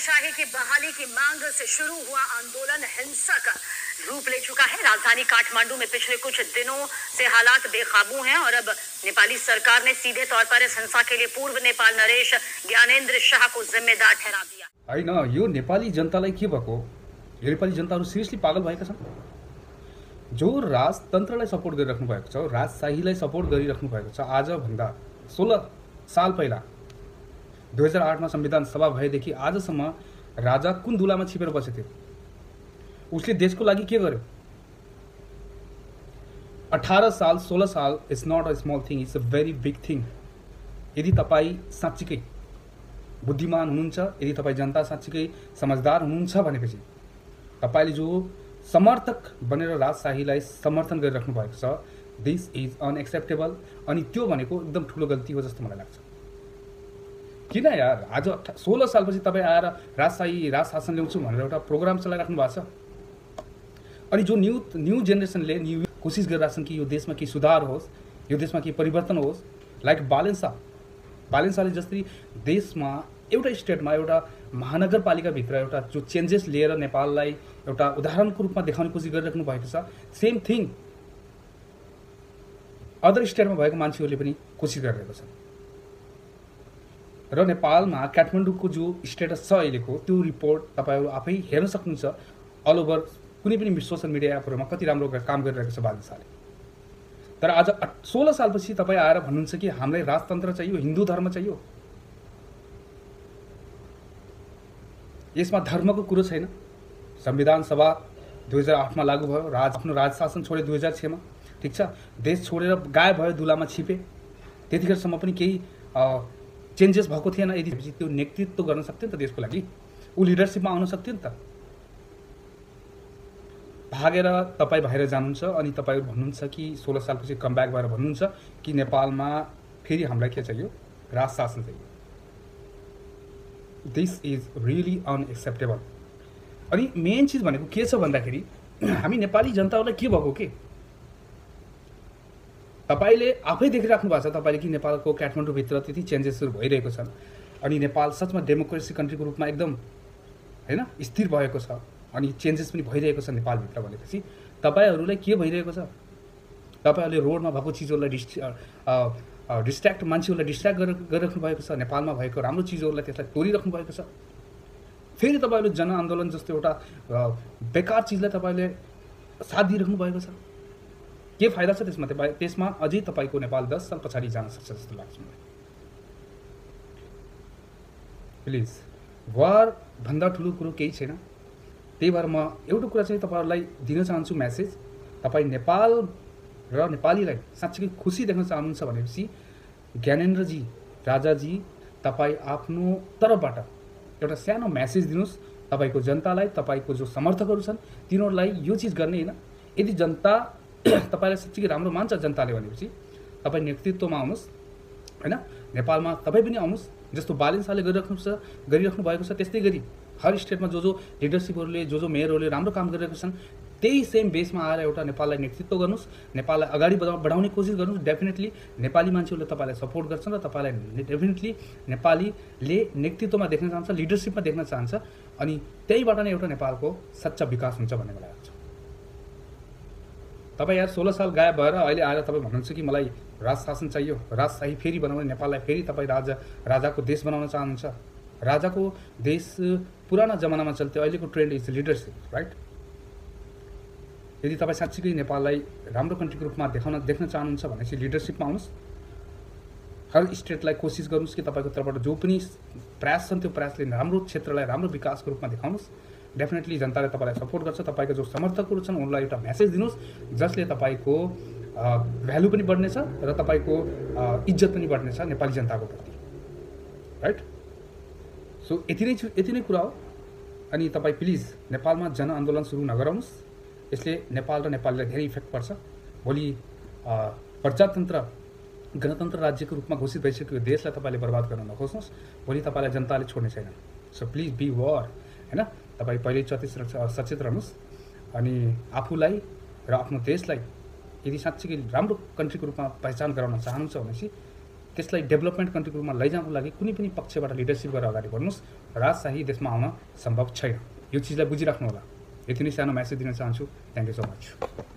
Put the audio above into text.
शाही की बहाली की मांग से शुरू हुआ आंदोलन हिंसक रूप ले चुका है। राजधानी काठमांडू में पिछले कुछ दिनों से हालात बेकाबू हैं और अब नेपाली सरकार ने सीधे तौर पर इस हिंसा के लिए पूर्व नेपाल नरेश ज्ञानेन्द्र शाह को जिम्मेदार ठहरा दिया। हैन, यो नेपाली जनतालाई के भएको? यो नेपाली जनताहरु सिरियसली पागल भएका छन्। जो राजतन्त्रलाई सपोर्ट गरिराख्नु भएको छ, राजशाहीलाई सपोर्ट गरिराख्नु भएको छ, आज भन्दा 16 साल पहिला 2008 मा संविधान सभा भएदेखि आजसम्म राजा कुन दुलामा छिपेर बसेथ्यो? उसले देशको लागि के गर्यो? 18 साल 16 साल is not a small thing, it's a very big thing. यदि तपाई साच्चीकै बुद्धिमान हुनुहुन्छ, यदि तपाई जनता साच्चीकै समझदार हुनुहुन्छ भनेपछि तपाईले जो समर्थक बनेर राजशाहीलाई समर्थन गरिराख्नु भएको छ, दिस इज अनएक्सेप्टेबल। अनि त्यो भनेको एकदम ठुलो गल्ती हो जस्तो मलाई लाग्छ। किन यार, आज 16 सालपछि तपाईँ आएर राजशाही राजशासन ल्याउँछु भनेर एउटा प्रोग्राम चलाइराख्नु भएको छ। अनि जो न्यू जेनेरेसनले न्यू कोसिस गरिरहेछन् कि यो देशमा केही सुधार होस्, यो देशमा केही परिवर्तन होस्, लाइक बालेन्साले जस्तै देशमा एउटा स्टेटमा एउटा महानगरपालिकाभित्र एउटा जो चेन्जेस लिएर नेपाललाई एउटा उदाहरणको रूपमा देखाउने कोसिस गरिराख्नु भएको छ। सेम थिङ अदर स्टेटमा भएको मान्छेहरूले पनि कोसिस गरिरहेको छ। र नेपालमा काठमाडौँको जो स्टेटस छ अहिलेको, त्यो रिपोर्ट तपाईहरु आफै हेर्न सक्नुहुन्छ। अल ओभर कुनै पनि सोशल मिडिया एपहरुमा कति राम्रो काम गरिरहेको छ बालेन्साले। तर आज 16 सालपछि तपाई आएर भन्नुहुन्छ कि हामीलाई राजतन्त्र चाहियो, हिन्दू धर्म चाहियो। यसमा धर्मको कुरो छैन। संविधान सभा 2008 मा लागू भयो, आफ्नो राजशासन छोडे 2006 मा, ठीक छ। देश छोडेर गायब भयो, दुलामा छिपे। त्यतिखेरसम्म पनि केही चेन्जेस भएको थिएन। यदि त्यो नेतृत्व गर्न सक्थ्यो नि त देशको लागि, ऊ लिडरशिपमा आउन सक्थ्यो नि त। भागेर तपाई बाहिर जानुहुन्छ अनि तपाईहरु भन्नुहुन्छ कि 16 सालपछि कमब्याक भएर भन्नुहुन्छ कि नेपालमा फेरि हामीलाई के चाहियो? राजशासन चाहियो। This is really unacceptable. अनि मेन चीज भनेको के छ भन्दाखेरि हामी नेपाली जनताहरूलाई के भएको के? तपाईले आफै देखिराख्नु भएको छ तपाईले कि नेपालको काठमाडौँ भित्र त्यति चेन्जेसहरु भइरहेको छन्। अनि नेपाल सचमा डेमोक्रेसी कन्ट्रीको रूपमा एकदम हैन स्थिर भएको छ अनि चेन्जेस पनि भइरहेको छ नेपाल भित्र भनेपछि तपाईहरुलाई के भइरहेको छ? तपाईहरुले रोडमा भएको चीजहरुलाई डिस्ट्र्याक्ट मान्छेहरुलाई डिस्ट्र्याक्ट गरिराख्नु भएको छ। नेपालमा भएको राम्रो चीजहरुलाई त्यसलाई तोडिराख्नु भएको छ। फेरि तपाईहरुले जनआन्दोलन जस्तो एउटा बेकार चीजलाई तपाईले साथ दिइराख्नु भएको छ। के फाइदा छ त्यसमा? त्यसमा अझै तपाईको नेपाल 10 साल पछाडी जान सक्छ जस्तो लाग्छ मलाई। प्लिज, वार भन्दा ठुलो कुरो केही छैन। त्यही भएर म एउटा कुरा चाहिँ तपाईहरुलाई दिन चाहन्छु मेसेज। तपाई नेपाल र नेपालीलाई साच्चै खुसी देख्न चाहनुहुन्छ भनेपछि ज्ञानेन्द्रजी, राजाजी, तपाई आफ्नो तर्फबाट एउटा सानो मेसेज दिनुस् तपाईको जनतालाई, तपाईको जो समर्थकहरु छन् तिनीहरुलाई यो चीज गर्ने हैन। यदि जनता तपाईलाई साच्चै राम्रो मान्छ जनताले भनेपछि तपाई नेतृत्वमा आउनुस् हैन। नेपालमा तपाई पनि आउनुस्। जस्तो बालेन्साले गरिराख्नु भएको छ त्यस्तै गरी हर स्टेटमा जो लिडरशिपहरुले जो मेयरहरुले राम्रो काम गरिरहेका छन् त्यही सेम बेसमा आएर एउटा नेपाललाई नेतृत्व गर्नुस्, नेपाललाई अगाडि बढाउने कोसिस गर्नुस्। डेफिनेटली नेपाली मान्छेहरूले तपाईलाई सपोर्ट गर्छन् र तपाईलाई डेफिनेटली नेपालीले नेतृत्वमा देख्न चाहन्छ, लिडरशिपमा देख्न चाहन्छ। अनि त्यहीबाट नै एउटा नेपालको सच्चा विकास हुन्छ भन्ने मलाई लाग्छ। तपाई यार 16 साल गायब भएर अहिले आएर तपाई भन्नुहुन्छ कि मलाई राजशासन चाहियो, राजशाही फेरि बनाउने, नेपाललाई फेरि तपाई राजाको देश बनाउन चाहनुहुन्छ। राजाको देश पुराना जमानामा चल्थ्यो, अहिलेको ट्रेन्ड इज लिडरशिप, राइट? यदि तपाई साच्चै नेपाललाई राम्रो कन्ट्रीको रूपमा देख्न चाहनुहुन्छ भनेपछि लिडरशिपमा आउनुस्। हर स्टेटलाई कोसिस गर्नुस् कि तपाईको तर्फबाट जो पनि प्रयास छन् त्यो प्रयासले राम्रो क्षेत्रलाई राम्रो विकासको रूपमा देखाउनुस्। डेफिनेटली जनताले तपाईलाई सपोर्ट गर्छ। तपाईको जो समर्थकहरु छन् उनलाई एउटा मेसेज दिनुस् जसले तपाईको भ्यालु पनि बढ्नेछ र तपाईको इज्जत पनि बढ्नेछ नेपाली जनताको प्रति, राइट? सो यति नै कुरा हो। अनि तपाई प्लिज नेपालमा जनआन्दोलन सुरु नगराउनुस्। यसले नेपाल र नेपालीलाई धेरै इफेक्ट पर्छ। भोलि प्रजातन्त्र गणतन्त्र राज्यको रूपमा घोषित भइसकेको देशलाई तपाईले बर्बाद गर्न नखोज्नुस्। भोलि तपाईलाई जनताले छोड्ने छैन। सो प्लिज बी वॉर हैन। तपाई पहिले सचेत रहनुस् अनि आफूलाई र आफ्नो देशलाई यदि साच्चै राम्रो कन्ट्रीको रूपमा पहिचान गराउन चाहनुहुन्छ भनेपछि त्यसलाई डेभलपमेन्ट कन्ट्रीको रूपमा लैजानको लागि कुनै पनि पक्षबाट लिडरसिप गरेर अगाडि बढ्नुहोस्। राजशाही देशमा आउन सम्भव छैन। यो चिजलाई बुझिराख्नु होला। यति नै सानो मेसेज दिन चाहन्छु। Thank you so much.